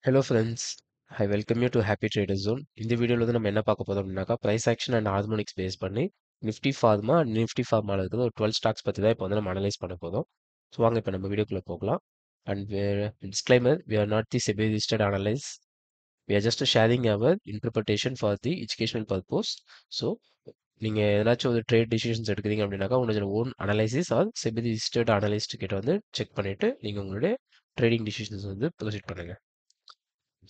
Hello friends. I welcome you to happy trader zone. இந்த வீடியோவில் வந்து நம்ம என்ன பார்க்க போறோம் அப்படின்னாக்கா, price action and harmonics base பண்ணி நிஃப்டி ஃபார்மா அண்ட் நிஃப்டி ஃபார்மாவில் இருக்கிற ஒரு 12 ஸ்டாக்ஸ் பற்றி தான் இப்போ வந்து நம்ம அனலைஸ் பண்ண போதும். ஸோ வாங்க இப்போ நம்ம வீடியோக்குள்ளே போகலாம். And disclaimer, we are not the SEBI registered analysts. We are just sharing our interpretation for the educational purpose. So நீங்கள் ஏதாச்சும் ஒரு ட்ரேட் டிசிஷன்ஸ் எடுக்கிறீங்க அப்படின்னாக்கா, உங்களோட own analysis or SEBI registered analyst கிட்ட வந்து செக் பண்ணிவிட்டு நீங்கள் உங்களுடைய ட்ரேடிங் டிசிஷன்ஸ் வந்து ப்ரொசீட் பண்ணுங்கள்.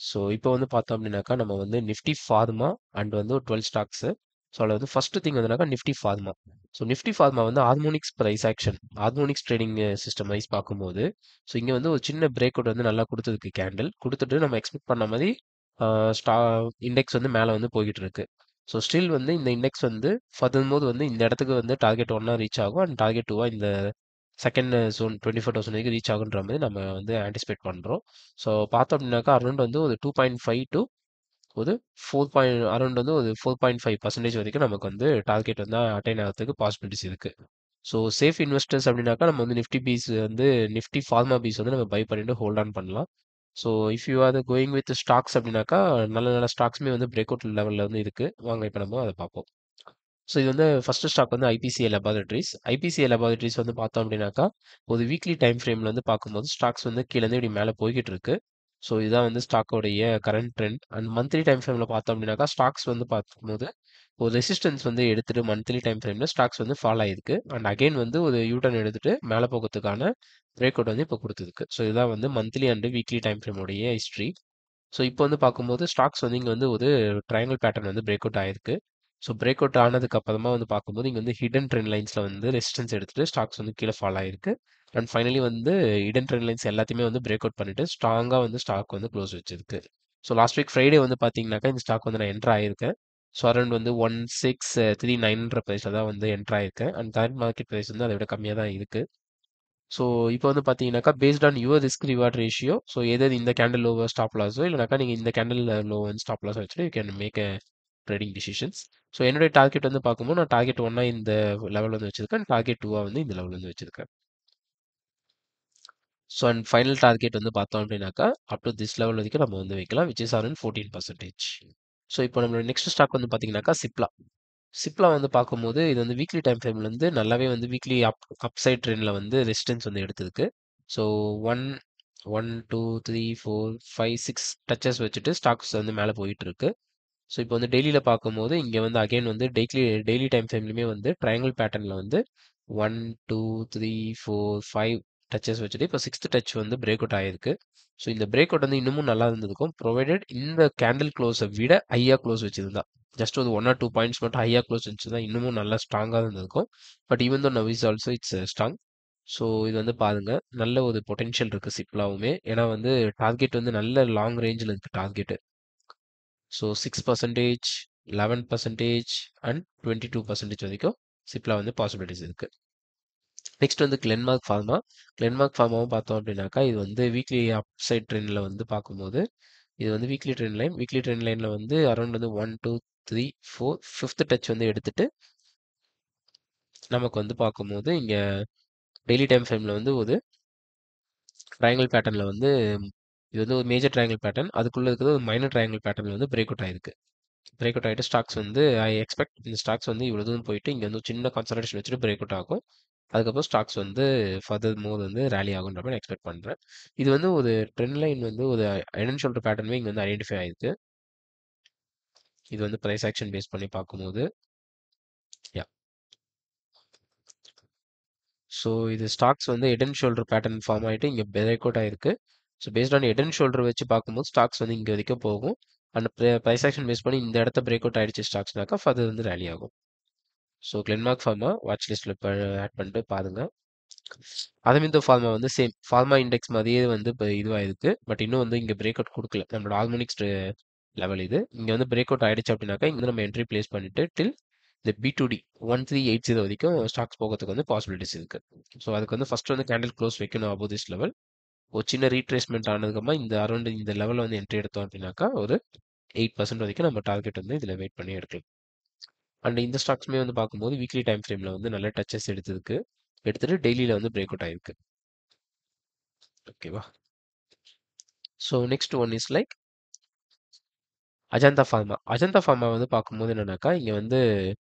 ஸோ இப்போ வந்து பார்த்தோம் அப்படின்னாக்கா, நம்ம வந்து நிஃப்டி ஃபார்மா அண்ட் வந்து ஒரு 12 ஸ்டாக்ஸு. ஸோ அதில் வந்து ஃபர்ஸ்ட் திங் வந்துனாக்கா Nifty Pharma. So Nifty Pharma வந்து harmonics price action, harmonics trading system wise பார்க்கும்போது, ஸோ இங்கே வந்து ஒரு சின்ன பிரேக் அவுட் வந்து நல்லா கொடுத்ததுக்கு கேண்டில் கொடுத்துட்டு நம்ம எக்ஸ்பெக்ட் பண்ண மாதிரி ஸ்டா இண்டெக்ஸ் வந்து மேலே வந்து போய்கிட்டு இருக்கு. ஸோ ஸ்டில் வந்து இந்த இண்டெக்ஸ் வந்து ஃபர்தர்மோர் வந்து இந்த இடத்துக்கு வந்து டார்கெட் ஒன்னா ரீச் ஆகும் அண்ட் டார்கெட் டூவா இந்த செகண்ட் ஜோன் 24,000 வரைக்கும் ரீச் ஆகுன்ற மாதிரி நம்ம வந்து ஆன்டிசிபேட் பண்ணுறோம். ஸோ பார்த்தோம் அப்படின்னாக்கா அரௌண்ட் வந்து ஒரு 2.5 டு ஒரு 4 அரௌண்ட் வந்து ஒரு 4.5% வரைக்கும் நமக்கு வந்து டார்கெட் வந்து அட்டைன் ஆகிறதுக்கு பாசிபிலிட்டிஸ் இருக்கு. ஸோ சேஃப் இன்வெஸ்டர்ஸ் அப்படின்னாக்கா நம்ம வந்து நிஃப்டி பீஸ் வந்து நிஃப்டி ஃபார்மா பீஸ் வந்து நம்ம பை பண்ணிட்டு ஹோல்ட் ஆன் பண்ணலாம். So if you are going with stocks அப்படின்னாக்கா நல்ல நல்ல ஸ்டாக்ஸுமே வந்து பிரேக் அவுட் லெவலில் வந்து இருக்கு. வாங்க இப்போ நம்ம அதை பார்ப்போம். ஸோ இது வந்து ஃபர்ஸ்ட் ஸ்டாக் வந்து ஐபிசிஐ லெபார்டரிஸ். ஐபிசிஐ லெபார்டரிஸ் வந்து பார்த்தோம் அப்படின்னாக்கா, ஒரு வீக்லி டைம் ஃப்ரேமில் வந்து பார்க்கும்போது ஸ்டாக்ஸ் வந்து கீழேருந்து இப்படி மேலே போய்கிட்டு இருக்கு. ஸோ இதுதான் வந்து ஸ்டாக்கோடைய current trend. And monthly time ஃப்ரேமில் பார்த்தோம் அப்படின்னாக்கா, ஸ்டாக்ஸ் வந்து பார்க்கும்போது ஒரு ரெசிஸ்டன்ஸ் வந்து எடுத்துட்டு மந்த்லி டைம் ஃப்ரேமில் ஸ்டாக்ஸ் வந்து ஃபால் ஆயிருக்கு. அண்ட் அகைன் வந்து ஒரு யூட்டர்ன் எடுத்துட்டு மேலே போகிறதுக்கான பிரேக் அவுட் வந்து இப்போ கொடுத்துருக்கு. ஸோ இதுதான் வந்து மந்த்லி அண்ட் வீக்லி டைம் ஃப்ரேமோடைய ஹிஸ்ட்ரி. ஸோ இப்போ வந்து பார்க்கும்போது ஸ்டாக்ஸ் வந்து இங்கே வந்து ஒரு ட்ரையாங்கிள் பேட்டர்ன் வந்து பிரேக் அவுட் ஆயிருக்கு. ஸோ பிரேக் அவுட் ஆனதுக்கு அப்புறமா வந்து பார்க்கும்போது இங்கே வந்து ஹிடன் ட்ரெண்ட் லைன்ஸில் வந்து ரெசிஸ்டன்ஸ் எடுத்துட்டு ஸ்டாக்ஸ் வந்து கீழே ஃபால் ஆயிருக்கு. அண்ட் ஃபைனலி வந்து ஹிடன் ட்ரெண்ட் லைன்ஸ் எல்லாத்தையுமே வந்து பிரேக் அவுட் பண்ணிட்டு ஸ்ட்ராங்காக வந்து ஸ்டாக் வந்து க்ளோஸ் வச்சிருக்கு. ஸோ லாஸ்ட் வீக் ஃப்ரைடே வந்து பார்த்தீங்கன்னாக்கா இந்த ஸ்டாக் வந்து நான் என்ட்ரு ஆயிருக்கேன். ஸோ அரௌண்ட் வந்து 1639 ப்ரைஸில் தான் வந்து என்ட்ரு ஆயிருக்கேன். அண்ட் கரண்ட் மார்க்கெட் ப்ரைஸ் வந்து அதை விட கம்மியாக தான் இருக்குது. ஸோ இப்போ வந்து பார்த்தீங்கன்னாக்கா based on your risk reward ratio, so எது இந்த கேண்டில் லோவர் ஸ்டாப் லாஸோ இல்லைனாக்கா நீங்கள் இந்த கேண்டில் லோ வந்து ஸ்டாப் லாஸ் வச்சுட்டு you can make a trading decisions. So என்னுடைய டார்கெட் வந்து பார்க்கும்போது நான் டார்கெட் ஒன்னா இந்த லெவல் வந்து வச்சிருக்கேன், டார்கெட் டூவா வந்து இந்த லெவல் வந்து வச்சிருக்கேன். ஸோ அண்ட் ஃபைனல் டார்கெட் வந்து பார்த்தோம் அப்படின்னாக்கா அப் டு திஸ் லெவல் வரைக்கும் நம்ம வந்து வைக்கலாம், விச் இஸ் அரௌண்ட் 14%. ஸோ இப்போ நம்மளோட நெக்ஸ்ட் ஸ்டாக் வந்து பார்த்தீங்கன்னாக்கா சிப்லா. சிப்லா வந்து பார்க்கும்போது இது வந்து வீக்லி டைம் ஃப்ரேம்ல இருந்து நல்லாவே வந்து வீக்லி அப்சைட் ட்ரெண்ட்ல வந்து ரெசிஸ்டன்ஸ் வந்து எடுத்திருக்கு. So one one two three four five six touches வச்சுட்டு ஸ்டாக்ஸ் வந்து மேலே போயிட்டு இருக்கு. ஸோ இப்போ வந்து டெய்லியில் பார்க்கும்போது இங்கே வந்து அகைன் வந்து டெய்லி டைம் ஃப்ரேம்லையுமே வந்து ட்ரையாங்கிள் பேட்டர்னில் வந்து 1 2 3 4 5 டச்சஸ் வச்சுட்டு இப்போ சிக்ஸ்த் டச் வந்து பிரேக் அவுட் ஆயிருக்கு. ஸோ இந்த பிரேக் அவுட் வந்து இன்னமும் நல்லா இருந்திருக்கும் ப்ரொவைடட் இந்த கேண்டில் க்ளோஸை விட ஹையாக க்ளோஸ் வச்சிருந்தா. ஜஸ்ட் ஒரு 1 or 2 பாயிண்ட்ஸ் மட்டும் ஹையாக க்ளோஸ் வச்சுருந்தா இன்னமும் நல்லா ஸ்ட்ராங்காக இருந்திருக்கும். But even though now is also it's strong. So இது வந்து பாருங்க நல்ல ஒரு பொட்டென்ஷியல் இருக்கு சிப்லாவுமே. ஏன்னா வந்து டார்கெட் வந்து நல்ல லாங் ரேஞ்சில் இருக்கு டார்கெட். ஸோ 6%, 11% அண்ட் 22% வரைக்கும் சிப்லா வந்து பாசிபிலிட்டிஸ் இருக்கு. நெக்ஸ்ட் வந்து கிளென்மார்க் ஃபார்மா. கிளென்மார்க் ஃபார்மாவும் பார்த்தோம் அப்படின்னாக்கா இது வந்து வீக்லி அப்சைட் ட்ரெண்டில் வந்து பார்க்கும்போது இது வந்து வீக்லி ட்ரெண்ட் லைனில் வந்து அரௌண்ட் வந்து 1 2 3 4 ஃபிஃப்த் டச் வந்து எடுத்துட்டு நமக்கு வந்து பார்க்கும்போது இங்கே டெய்லி டைம் ஃப்ரேமில் வந்து ஒரு ட்ரையாங்கிள் பேட்டர்னில் வந்து இது வந்து ஒரு மேஜர் ட்ரையாங்கிள் பேட்டர்ன், அதுக்குள்ளே இருக்கிறது ஒரு மைனர் ட்ரையாங்கிள் பேட்டர்னில் வந்து பிரேக் அவுட் ஆயிருக்கு. பிரேக் அவுட் ஆகிட்டு ஸ்டாக்ஸ் வந்து ஐ எக்ஸ்பெக்ட் இந்த ஸ்டாக்ஸ் வந்து இவ்வளோ தூரம் போயிட்டு இங்கே வந்து சின்ன கான்சன்ட்ரேஷன் வச்சுட்டு பிரேக் அவுட் ஆகும். அதுக்கப்புறம் ஸ்டாக்ஸ் வந்து ஃபர்தர் மோர் வந்து ரேலி ஆகுன்ற மாதிரி எக்ஸ்பெக்ட் பண்ணுறேன். இது வந்து ஒரு ட்ரெண்ட் லைன் வந்து ஒரு ஹெட் அண்ட் ஷோல்டர் பேட்டர்னுமே இங்கே வந்து ஐடென்டிஃபை ஆயிருக்கு. இது வந்து ப்ரைஸ் ஆக்ஷன் பேஸ் பண்ணி பார்க்கும்போது யா. ஸோ இது ஸ்டாக்ஸ் வந்து head and shoulder pattern form ஆகிட்டு இங்கே பிரேக் அவுட் ஆயிருக்கு. So based on head and shoulder வச்சு பார்க்கும்போது ஸ்டாக்ஸ் வந்து இங்கே வரைக்கும் போகும். அந்த ப்ரைஸ் ஆக்ஷன் பேஸ் பண்ணி இந்த இடத்த பிரேக் அவுட் ஆயிடுச்சு ஸ்டாக்ஸ்னாக்கா ஃபர்தர் வந்து ரேலி ஆகும். ஸோ கிளென்மார்க் ஃபார்மா வாட்ச் லிஸ்ட்டில் இப்போ ஆட் பண்ணிட்டு பாருங்க. அரவிந்தோ ஃபார்மா வந்து சேம் ஃபார்மா இண்டெக்ஸ் மாதிரியே வந்து இப்போ இதுவாக இருக்கு. பட் இன்னும் வந்து இங்கே பிரேக் அவுட் கொடுக்கல. நம்மளோட ஹார்மோனிக்ஸ் லெவல் இது. இங்கே வந்து பிரேக் அவுட் ஆயிடுச்சு அப்படின்னாக்கா இங்கே நம்ம என்ட்ரி பிளேஸ் பண்ணிட்டு டில் இந்த B2D 1380 வரைக்கும் ஸ்டாக்ஸ் போகிறதுக்கு வந்து பாசிபிலிட்டிஸ் இருக்கு. ஸோ அதுக்கு வந்து ஃபர்ஸ்ட் வந்து கேண்டில் க்ளோஸ் வைக்கணும் அபோவ் திஸ் லெவல். ஒரு சின்ன ரீட்ரேஸ்மெண்ட் ஆனதுக்கப்புறமா இந்த அரௌண்ட் இந்த லெவலில் வந்து என்ட்ரி எடுத்தோம் அப்படின்னாக்கா ஒரு 8% வரைக்கும் நம்ம டார்கெட் வந்து இதில் வெயிட் பண்ணி எடுக்கலாம். அண்ட் இந்த ஸ்டாக்ஸ்மே வந்து பார்க்கும்போது வீக்லி டைம் ஃப்ரேமில் வந்து நல்ல டச்சஸ் எடுத்துட்டு டெய்லியில் வந்து பிரேக் அவுட் ஆயிருக்கு. ஓகேவா? So next one is like Ajanta pharma. Ajanta pharma வந்து பார்க்கும்போது என்னன்னாக்கா, இங்க வந்து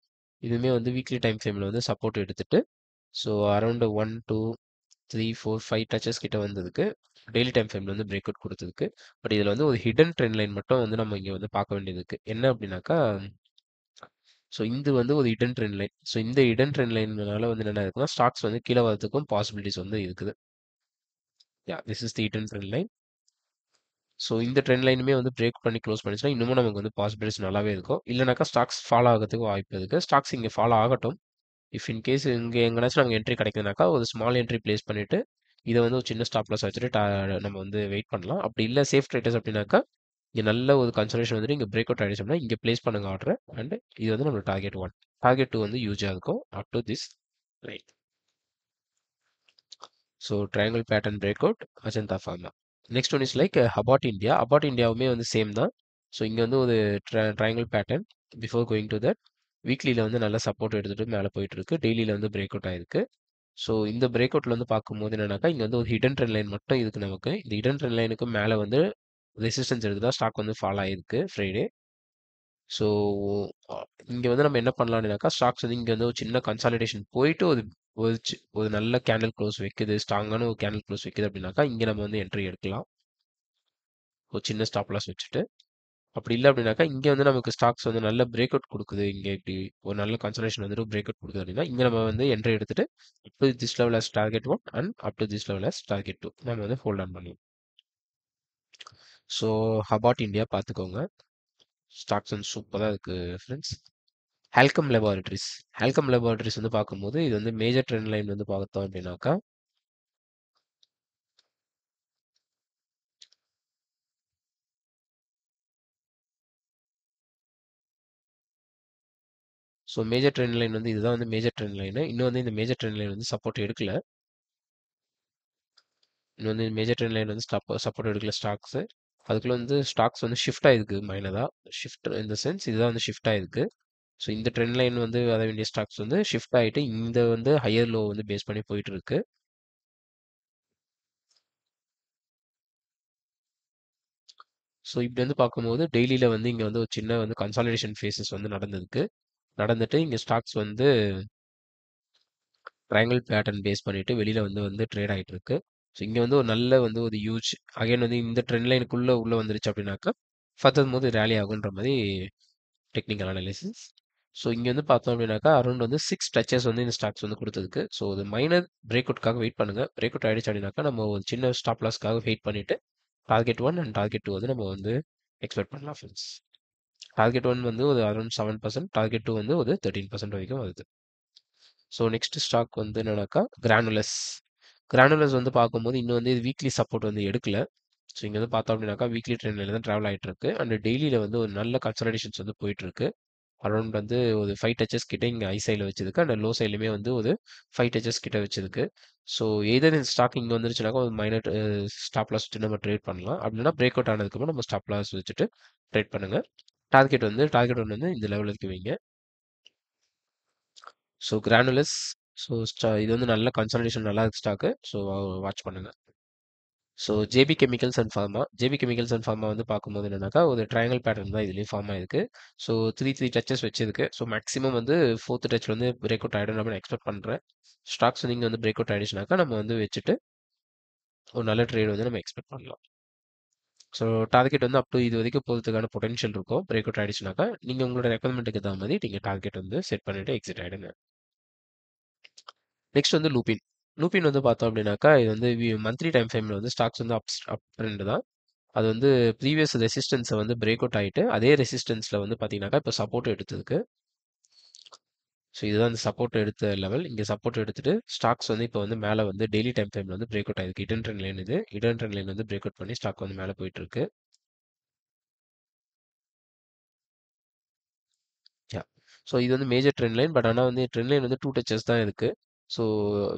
இதுவுமே வந்து வீக்லி டைம் ஃப்ரேம்ல வந்து சப்போர்ட் எடுத்துட்டு, ஸோ அரவுண்ட் 1, 2, 3, 4, 5 டச்சஸ் கிட்ட வந்ததுக்கு, டெய்லி டைம் ஃப்ரேம்ல வந்து பிரேக் அவுட் குடுத்ததுக்கு. பட் இதுல வந்து ஒரு ஹிடன் ட்ரெண்ட் லைன் மட்டும் வந்து நம்ம இங்க வந்து பார்க்க வேண்டியது இருக்கு. என்ன அப்டின்னாக்கா, ஸோ இது வந்து ஒரு ஹிடன் ட்ரெண்ட் லைன். ஸோ இந்த ஹிடன் ட்ரெண்ட் லைன்னால வந்து என்ன இருக்குன்னா, ஸ்டாக்ஸ் வந்து கீழ வரதுக்கும் பாசிபிலிட்டிஸ் வந்து இருக்குது. This is the hidden trend line. So இந்த ட்ரெண்ட் லைனுமே வந்து பிரேக் பண்ணி க்ளோஸ் பண்ணிச்சுன்னா, இன்னமும் நமக்கு வந்து பாசிபிலிட்டிஸ் நல்லாவே இருக்கும். இல்லனாக்கா ஸ்டாக்ஸ் ஃபாலோ ஆகறதுக்கு வாய்ப்பு இருக்கு. ஸ்டாக்ஸ் இங்க ஃபாலோ ஆகட்டும். இஃப் இன் கேஸ் இங்க எங்கனாச்சும் நமக்கு என்ட்ரி கிடைக்குதுனாக்கா, ஒரு ஸ்மால் என்ட்ரி பிளேஸ் பண்ணிட்டு, இத வந்து ஒரு சின்ன ஸ்டாப் லாஸ் வச்சுட்டு நம்ம வந்து வெயிட் பண்ணலாம். அப்படி இல்ல சேஃப் ட்ரேடர்ஸ் அப்படின்னாக்கா, இங்க நல்ல ஒரு கன்சல்டேஷன் வந்துட்டு இங்க பிரேக் அவுட் ஆயிடுச்சு அப்படின்னா, இங்க பிளேஸ் பண்ணுங்க ஆர்டர். அண்ட் இது வந்து நம்ம டார்கெட் 1. டார்கெட் 2 வந்து யூஸா இருக்கும். Up to this line. So triangle pattern break out Ajanta Pharma. Next one is like Abbott India. Abbott இந்தியாவுமே வந்து சேம் தான். ஸோ இங்க வந்து ஒரு triangle pattern before going to that வீக்லியில் வந்து நல்ல சப்போர்ட் எடுத்துட்டு மேலே போயிட்டு இருக்கு. டெய்லியில் வந்து பிரேக் அவுட் ஆயிருக்கு. ஸோ இந்த பிரேக் அவுட்ல வந்து பார்க்கும்போது என்னன்னாக்கா, இங்க வந்து ஒரு ஹிடன் ட்ரெண்ட் லைன் மட்டும் இருக்கு நமக்கு. இந்த ஹிடன் ட்ரெண்ட் லைனுக்கு மேலே வந்து ரெசிஸ்டன்ஸ் எடுத்து தான் ஸ்டாக் வந்து ஃபால் ஆயிருக்கு ஃப்ரைடே. ஸோ இங்க வந்து நம்ம என்ன பண்ணலாம்னாக்கா, ஸ்டாக்ஸ் வந்து இங்க வந்து ஒரு சின்ன கன்சாலிடேஷன் போயிட்டு ஒரு நல்ல கேண்டில் க்ளோஸ் வைக்குது, ஸ்ட்ராங்கான ஒரு கேண்டில் க்ளோஸ் வைக்குது அப்படின்னாக்கா, இங்க நம்ம வந்து என்ட்ரி எடுக்கலாம். ஒரு சின்ன ஸ்டாப் லாஸ் வச்சுட்டு. அப்படி இல்ல அப்படின்னாக்கா, இங்க வந்து நமக்கு ஸ்டாக்ஸ் வந்து நல்ல பிரேக் அவுட் குடுக்குது. இங்க இப்படி ஒரு நல்ல கன்சல்டேஷன் வந்துட்டு பிரேக் அவுட் குடுக்குது அப்படின்னா, இங்க நம்ம வந்து என்ட்ரி எடுத்துட்டு அப் to this level as target 1 and up to this level as target 2 நம்ம வந்து ஹோல்ட் ஆன் பண்ணலாம். ஸோ அபாட் இந்தியா பார்த்துக்கோங்க. ஸ்டாக்ஸ் வந்து சூப்பரா இருக்கு ஃப்ரெண்ட்ஸ். ஆல்கம் லேபாரட்டரீஸ். ஆல்கம் லேபாரட்டரீஸ் வந்து பார்க்கும்போது, இது வந்து மேஜர் ட்ரெண்ட் லைன் வந்து பார்த்தோம் அப்படின்னாக்கா, ஸோ மேஜர் ட்ரெண்ட் லைன் வந்து இதுதான் வந்து மேஜர் ட்ரெண்ட் லைனு. இன்னும் வந்து இந்த மேஜர் ட்ரெண்ட் லைன் வந்து சப்போர்ட் எடுக்கல. இன்னும் வந்து மேஜர் ட்ரெண்ட் லைன் வந்து சப்போர்ட் எடுக்கல ஸ்டாக்ஸ். அதுக்குள்ள வந்து ஸ்டாக்ஸ் வந்து ஷிஃப்ட் ஆயிருக்கு மைனரா. ஷிஃப்ட் இன் த சென்ஸ் இதுதான் வந்து ஷிஃப்ட் ஆயிருக்கு. ஸோ இந்த ட்ரெண்ட் லைன் வந்து வர வேண்டிய ஸ்டாக்ஸ் வந்து ஷிஃப்ட் ஆயிட்டு இந்த வந்து ஹையர் லோ வந்து பேஸ் பண்ணி போயிட்டு இருக்கு. ஸோ இப்படி வந்து பார்க்கும்போது டெய்லியில வந்து இங்க வந்து ஒரு சின்ன வந்து கன்சாலிடேஷன் ஃபேஸஸ் வந்து நடந்துட்டு இங்க ஸ்டாக்ஸ் வந்து ட்ரையாங்கிள் பேட்டர்ன் பேஸ் பண்ணிட்டு வெளியில வந்து ட்ரேட் ஆயிட்டு இருக்கு. ஸோ இங்க வந்து ஒரு நல்ல வந்து ஒரு ஹியூஜ் அகைன் வந்து இந்த ட்ரெண்ட் லைனுக்குள்ள உள்ள வந்துருச்சு அப்படின்னாக்கா ஃபர்தர் போது ரேலி ஆகுன்ற மாதிரி டெக்னிக்கல் அனாலிசிஸ். ஸோ இங்க வந்து பார்த்தோம் அப்படின்னாக்கா அரௌண்ட் வந்து 6 டச்சஸ் வந்து இந்த ஸ்டாக்ஸ் வந்து கொடுத்ததுக்கு. ஸோ ஒரு மைனர் பிரேக் அவுட்காக வெயிட் பண்ணுங்க. பிரேக் அவுட் ஆயிடுச்சு அப்படின்னாக்கா நம்ம ஒரு சின்ன ஸ்டாப் லாஸ்க்காக வெயிட் பண்ணிட்டு டார்கெட் 1 அண்ட் டார்கெட் 2 வந்து நம்ம வந்து எக்ஸ்பெக்ட் பண்ணலாம் ஃப்ரெண்ட்ஸ். டார்கெட் 1 வந்து ஒரு அரௌண்ட் 7%, டார்கெட் 2 வந்து ஒரு 13% வரைக்கும் வருது. ஸோ நெக்ஸ்ட் ஸ்டாக் வந்து என்னன்னாக்கா கிரானுலஸ். கிரானுலஸ் வந்து பார்க்கும்போது இன்னும் வந்து இது வீக்லி சப்போர்ட் வந்து எடுக்கல. ஸோ இங்க வந்து பார்த்தோம் அப்படின்னாக்கா வீக்லி ட்ரெண்ட் லைன்ல தான் டிராவல் ஆயிட்டு இருக்கு. அண்ட் டெய்லியில வந்து ஒரு நல்ல கன்சல்டேஷன்ஸ் வந்து போயிட்டு இருக்கு. அரௌண்ட் வந்து ஒரு 5 டச்சஸ் கிட்ட இங்க ஐ சைடில் வச்சிருக்கு. அண்ட் லோ சைட்லையுமே வந்து ஒரு 5 டச்சஸ் கிட்ட வச்சிருக்கு. ஸோ எதர் இந்த ஸ்டாக் இங்கே வந்துருச்சுனாக்கா ஒரு மைனர் ஸ்டாப் லாஸ் வச்சு நம்ம ட்ரேட் பண்ணலாம். அப்படின்னா பிரேக் அவுட் ஆனதுக்கப்புறம் நம்ம ஸ்டாப் லாஸ் வச்சுட்டு ட்ரேட் பண்ணுங்க. டார்கெட் ஒன் வந்து இந்த லெவலுக்கு வைங்க. So granules. ஸோ இது வந்து நல்ல கன்சல்டேஷன் நல்லா இருக்கு ஸ்டாக்கு. ஸோ வாட்ச் பண்ணுங்க. So JB chemicals and pharma. JB chemicals and pharma வந்து பார்க்கும்போது என்னன்னாக்கா ஒரு ட்ரையாங்கிள் பேட்டர்ன் தான் இதுலேயும் ஃபார்ம் ஆயிருக்கு. ஸோ த்ரீ டச்சஸ் வச்சிருக்கு. ஸோ மேக்ஸிமம் வந்து ஃபோர்த் டச்சில் வந்து பிரேக் அவுட் ஆகிடும் நான் எக்ஸ்பெக்ட் பண்ணுறேன். ஸ்டாக்ஸ் வந்து இங்கே வந்து பிரேக் அவுட் ஆயிடுச்சுனாக்கா நம்ம வந்து வச்சுட்டு ஒரு நல்ல ட்ரேட் வந்து நம்ம எக்ஸ்பெக்ட் பண்ணலாம். ஸோ டார்கெட் வந்து அப் டு இது வரைக்கும் போகிறதுக்கான பொட்டன்ஷியல் இருக்கும். பிரேக் அவுட் ஆயிடுச்சுனாக்கா நீங்கள் உங்களோட ரெக்குவயர்மெண்ட்டுக்கு தகுந்த மாதிரி நீங்கள் டார்கெட் வந்து செட் பண்ணிட்டு எக்ஸிட் ஆகிடுங்க. நெக்ஸ்ட் வந்து லூபின். லூபின் வந்து பார்த்தோம் அப்படின்னாக்கா இது வந்து மந்த்லி டைம் ஃப்ரேமில் வந்து ஸ்டாக்ஸ் வந்து அப் ட்ரெண்ட் தான். அது வந்து ப்ரீவியஸ் ரெசிஸ்டன்ஸை வந்து பிரேக் அவுட் ஆகிட்டு அதே ரெசிஸ்டன்ஸில் வந்து பார்த்தீங்கன்னாக்கா இப்போ சப்போர்ட் எடுத்ததுக்கு. ஸோ இதுதான் இந்த சப்போர்ட் எடுத்த லெவல். இங்கே சப்போர்ட் எடுத்துட்டு ஸ்டாக்ஸ் வந்து இப்போ வந்து மேலே வந்து டெய்லி டைம் ஃப்ரேமில் வந்து பிரேக் அவுட் ஆயிருக்கு. இடன் ட்ரெண்ட் லைன் இது. இடன் ட்ரெண்ட் லைன் வந்து பிரேக் அவுட் பண்ணி ஸ்டாக் வந்து மேலே போயிட்டு இருக்கு. யா. ஸோ இது வந்து மேஜர் ட்ரெண்ட் லைன். பட் ஆனால் வந்து ட்ரெண்ட் லைன் வந்து 2 டச்சஸ் தான் இருக்கு. So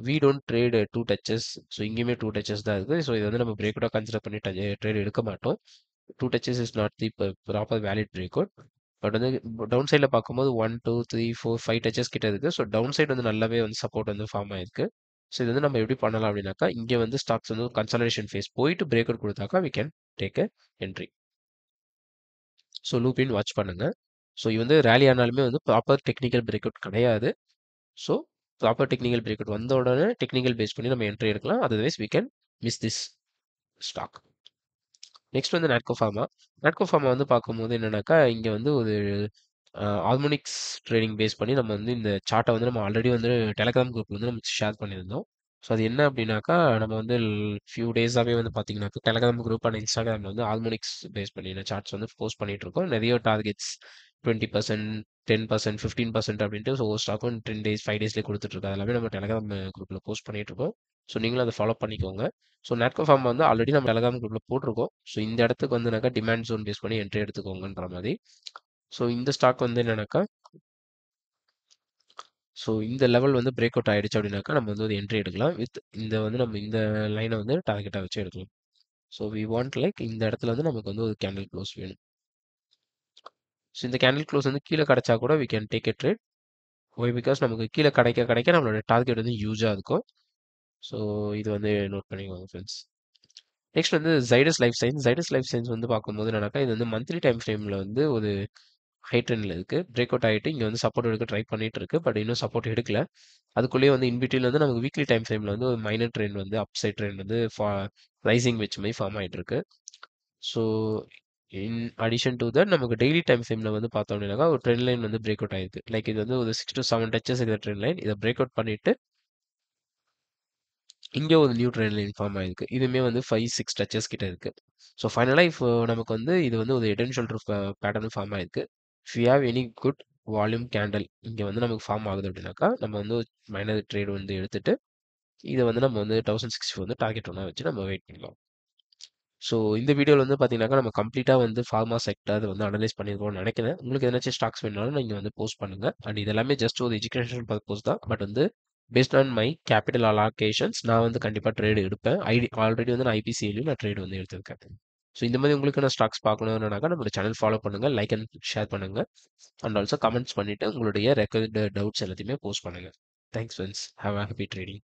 we don't trade 2 touches. So இங்கேயுமே 2 டச்சஸ் தான் இருக்குது. ஸோ இது வந்து நம்ம பிரேக் அவுட்டாக கன்சிடர் பண்ணி ட்ரேட் எடுக்க மாட்டோம். 2 touches is not the proper valid break out. But வந்து டவுன் சைடில் பார்க்கும்போது 1, 2, 3, 4, 5 டச்சஸ் கிட்ட இருக்கு. ஸோ டவுன் சைடு வந்து நல்லாவே வந்து சப்போர்ட் வந்து ஃபார்ம் ஆயிருக்கு. ஸோ இது வந்து நம்ம எப்படி பண்ணலாம் அப்படின்னாக்கா, இங்க வந்து ஸ்டாக்ஸ் வந்து கன்சாலிடேஷன் ஃபேஸ் போயிட்டு பிரேக் அவுட் குடுத்தாக்கா, we can take a entry. So loop in watch பண்ணுங்க. ஸோ இது வந்து ரேலி ஆனாலுமே வந்து ப்ராப்பர் டெக்னிக்கல் பிரேக் அவுட் கிடையாது. So proper technical break out வந்த உடனே டெக்னிக்கல் பேஸ் பண்ணி நம்ம என்ட்ரி எடுக்கலாம். Otherwise we can miss this stock. Next வந்து நாட்கோ ஃபார்மா. நாட்கோ ஃபார்மா வந்து பார்க்கும்போது என்னன்னாக்கா, இங்க வந்து ஒரு ஹார்மோனிக்ஸ் ட்ரேடிங் பேஸ் பண்ணி நம்ம வந்து இந்த சார்ட்டை வந்து நம்ம ஆல்ரெடி வந்து டெலகிராம் குரூப்ல வந்து நம்ம ஷேர் பண்ணியிருந்தோம். ஸோ அது என்ன அப்படின்னாக்கா, நம்ம வந்து ஃபியூ டேஸாவே வந்து பார்த்தீங்கன்னாக்கா, டெலகிராம் குரூப் அண்ட் இன்ஸ்டாகிராம்ல வந்து ஹார்மோனிக்ஸ் பேஸ் பண்ணி சார்ட்ஸ் வந்து போஸ்ட் பண்ணிட்டு இருக்கோம். நிறைய டார்கெட்ஸ் 20%, 10%, 15% அப்படின்ட்டு ஸோ ஸ்டாக்கும் 10 டேஸ் 5 டேஸ்லேயே கொடுத்துட்டு இருக்கு. எல்லாமே நம்ம டெலகிராம் குரூப்ல போஸ்ட் பண்ணிட்டு இருக்கோம். ஸோ நீங்களும் அதை ஃபாலோ பண்ணிக்கோங்க. ஸோ நாட்கோ ஃபார்ம் வந்து ஆல்ரெடி நம்ம டெலகிராம் குரூப்ல போட்டிருக்கோம். ஸோ இந்த இடத்துக்கு வந்துனாக்கா டிமாண்ட் ஜோன் பேஸ் பண்ணி என்ட்ரி எடுத்துக்கோங்கன்ற மாதிரி. ஸோ இந்த ஸ்டாக் வந்து என்னன்னாக்கா, ஸோ இந்த லெவல் வந்து பிரேக் அவுட் ஆயிடுச்சு அப்படின்னாக்கா நம்ம வந்து ஒரு என்ட்ரி எடுக்கலாம். வித் இந்த வந்து நம்ம இந்த லைனை வந்து டார்கெட்டாக வச்சு எடுக்கலாம். ஸோ வி வாண்ட் லைக் இந்த இடத்துல வந்து நமக்கு வந்து ஒரு கேண்டில் க்ளோஸ் வேணும். ஸோ இந்த கேண்டில் க்ளோஸ் வந்து கீழே கிடைச்சா கூட we can take a trade. Why because நமக்கு கீழே கிடைக்க கிடைக்க நம்மளோட டார்கெட் வந்து யூஸாக இருக்கும். ஸோ இது வந்து நோட் பண்ணிக்கோங்க ஃப்ரெண்ட்ஸ். நெக்ஸ்ட் வந்து Zydus life science. Zydus life science வந்து பார்க்கும்போது என்னன்னாக்கா, இது வந்து மந்த்லி டைம் ஃப்ரேமில் வந்து ஒரு ஹை ட்ரெண்ட்ல இருக்கு. பிரேக் அவுட் ஆயிட்டு இங்க வந்து சப்போர்ட் எடுக்க ட்ரை பண்ணிட்டு இருக்கு. பட் இன்னும் சப்போர்ட் எடுக்கல. அதுக்குள்ளேயே வந்து இன்பிட்வீன் வந்து நமக்கு வீக்லி டைம் ஃப்ரேம்ல வந்து ஒரு மைனர் ட்ரெண்ட் வந்து அப் சைட் ட்ரெண்ட் வந்து ரைசிங் வெச் மாதிரி ஃபார்ம் ஆயிட்டு இருக்கு. So in addition to that நமக்கு டெய்லி டைம் ஃப்ரேம்ல வந்து பார்த்தோம் அப்படின்னாக்கா ஒரு ட்ரெண்ட் லைன் வந்து பிரேக் அவுட் ஆயிருக்கு. லைக் இது வந்து ஒரு 6 to 7 டச்சஸ் இருக்கிற ட்ரெண்ட் லைன். இதை பிரேக் அவுட் பண்ணிட்டு இங்க ஒரு நியூ ட்ரெண்ட் லைன் ஃபார்ம் ஆயிருக்கு. இதுவுமே வந்து 5, 6 டச்சஸ் கிட்ட இருக்கு. ஸோ ஃபைனலா இப்போ நமக்கு வந்து இது வந்து ஒரு head and shoulder pattern form ஆயிருக்கு. If you have any good volume candle இங்க வந்து நமக்கு ஃபார்ம் ஆகுது அப்படின்னாக்கா, நம்ம வந்து மைனர் ட்ரேட் வந்து எடுத்துட்டு இதை வந்து நம்ம வந்து 1064 வந்து டார்கெட் ஒன்றா வச்சு நம்ம வெயிட் பண்ணலாம். ஸோ இந்த வீடியோவில் வந்து பார்த்தீங்கன்னாக்கா நம்ம கம்ப்ளீட்டாக வந்து ஃபார்மா செக்டர் வந்து அனலைஸ் பண்ணியிருக்கோம்னு நினைக்கிறேன். உங்களுக்கு எதனாச்சும் ஸ்டாக்ஸ் வேணாலும் நீங்கள் வந்து போஸ்ட் பண்ணுங்க. அண்ட் இது எல்லாமே ஜஸ்ட் ஒரு எஜுகேஷன் பர்பஸ் தான். பட் வந்து based on my capital allocations நான் வந்து கண்டிப்பாக ட்ரேடு எடுப்பேன். ஆல்ரெடி வந்து நான் ஐபிசிஐலையும் நான் ட்ரேடு வந்து எடுத்திருக்கேன். ஸோ இந்த மாதிரி உங்களுக்கு நான் ஸ்டாக்ஸ் பார்க்கணும்னாக்கா நம்மளோட சேனல் ஃபாலோ பண்ணுங்க, லைக் அண்ட் ஷேர் பண்ணுங்க. அண்ட் ஆல்சோ கமெண்ட்ஸ் பண்ணிட்டு உங்களுடைய ரெக்கார்ட் டவுட்ஸ் எல்லாத்தையுமே போஸ்ட் பண்ணுங்க. Thanks friends. Have a happy trading.